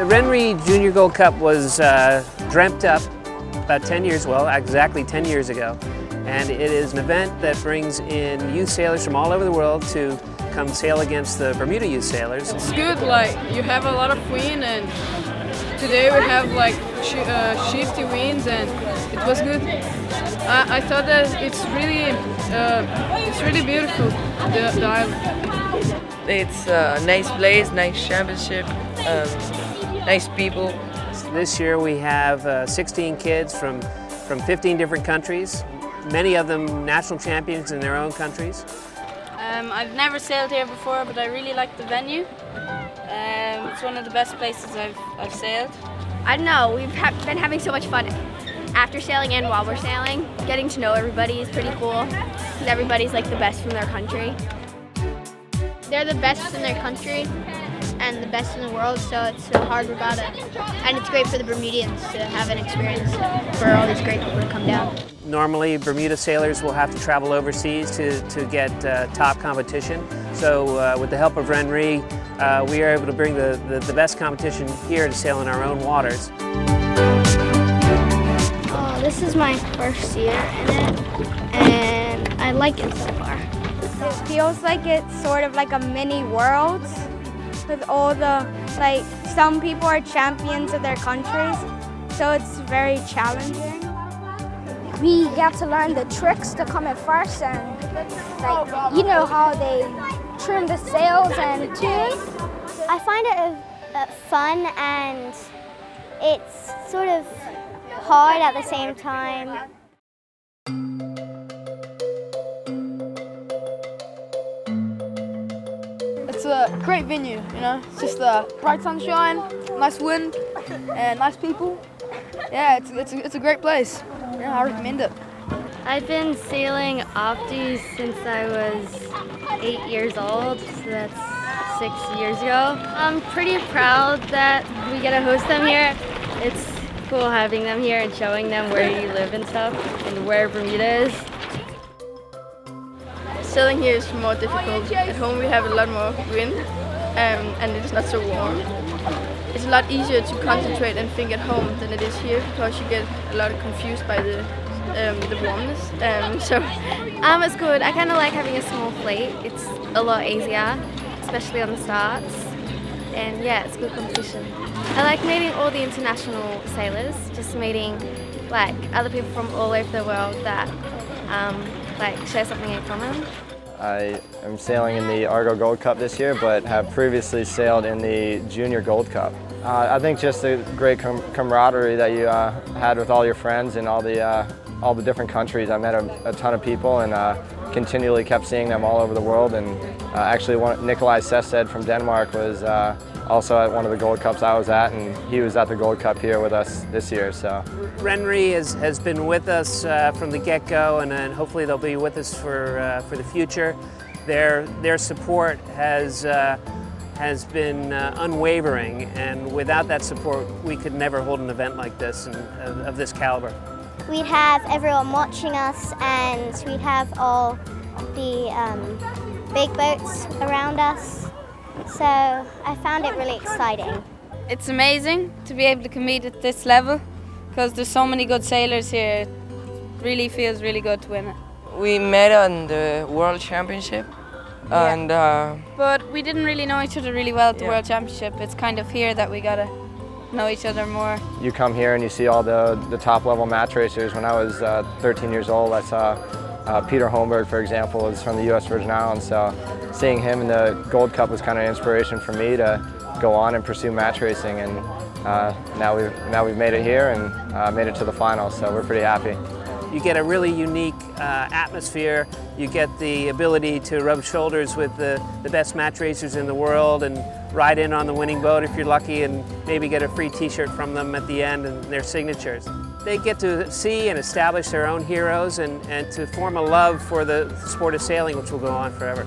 Rennes Junior Gold Cup was dreamt up about 10 years, well, exactly 10 years ago. And it is an event that brings in youth sailors from all over the world to come sail against the Bermuda youth sailors. It's good, like you have a lot of wind, and today we have like shifty winds, and it was good. I thought that it's really beautiful, the island. It's a nice place, nice championship, nice people. This year we have 16 kids from 15 different countries, many of them national champions in their own countries. I've never sailed here before, but I really like the venue. It's one of the best places I've sailed. I don't know, we've been having so much fun after sailing and while we're sailing. Getting to know everybody is pretty cool, because everybody's like the best from their country. They're the best in their country and the best in the world, so it's so hard about it. And it's great for the Bermudians to have an experience for all these great people to come down. Normally, Bermuda sailors will have to travel overseas to get top competition. So with the help of Rennes, we are able to bring the best competition here to sail in our own waters. This is my first year in it, and I like it so far. It feels like it's sort of like a mini world with all the, like, some people are champions of their countries, so it's very challenging. We get to learn the tricks to come in first, and like, you know how they trim the sails and tune. I find it fun, and it's sort of hard at the same time. It's a great venue, you know. It's just bright sunshine, nice wind, and nice people. Yeah, it's a great place. Yeah, I recommend it. I've been sailing Opti since I was 8 years old, so that's 6 years ago. I'm pretty proud that we get to host them here. It's cool having them here and showing them where you live and stuff, and where Bermuda is. Sailing here is more difficult. At home we have a lot more wind, and it's not so warm. It's a lot easier to concentrate and think at home than it is here, because you get a lot confused by the warmness. It's good. I kind of like having a small fleet. It's a lot easier, especially on the starts. And yeah, it's good competition. I like meeting all the international sailors, just meeting like other people from all over the world that like share something in common. I am sailing in the Argo Gold Cup this year, but have previously sailed in the Junior Gold Cup. I think just the great camaraderie that you had with all your friends and all the different countries. I met a ton of people, and continually kept seeing them all over the world. And actually, Nikolaj Sested from Denmark was also at one of the Gold Cups I was at, and he was at the Gold Cup here with us this year. So Rennes has been with us from the get-go, and hopefully they'll be with us for the future. Their support has been unwavering, and without that support, we could never hold an event like this and of this caliber. We'd have everyone watching us, and we'd have all the big boats around us. So I found it really exciting. It's amazing to be able to compete at this level, because there's so many good sailors here. It really feels really good to win it. We met on the World Championship, and but we didn't really know each other really well at the World Championship. It's kind of here that we gotta know each other more. you come here and you see all the top level match racers. When I was 13 years old, I saw Peter Holmberg, for example, is from the U.S. Virgin Islands. So seeing him in the Gold Cup was kind of inspiration for me to go on and pursue match racing. And now we've made it here and made it to the finals. So we're pretty happy. You get a really unique atmosphere. You get the ability to rub shoulders with the best match racers in the world and ride in on the winning boat if you're lucky, and maybe get a free t-shirt from them at the end and their signatures. They get to see and establish their own heroes and to form a love for the sport of sailing, which will go on forever.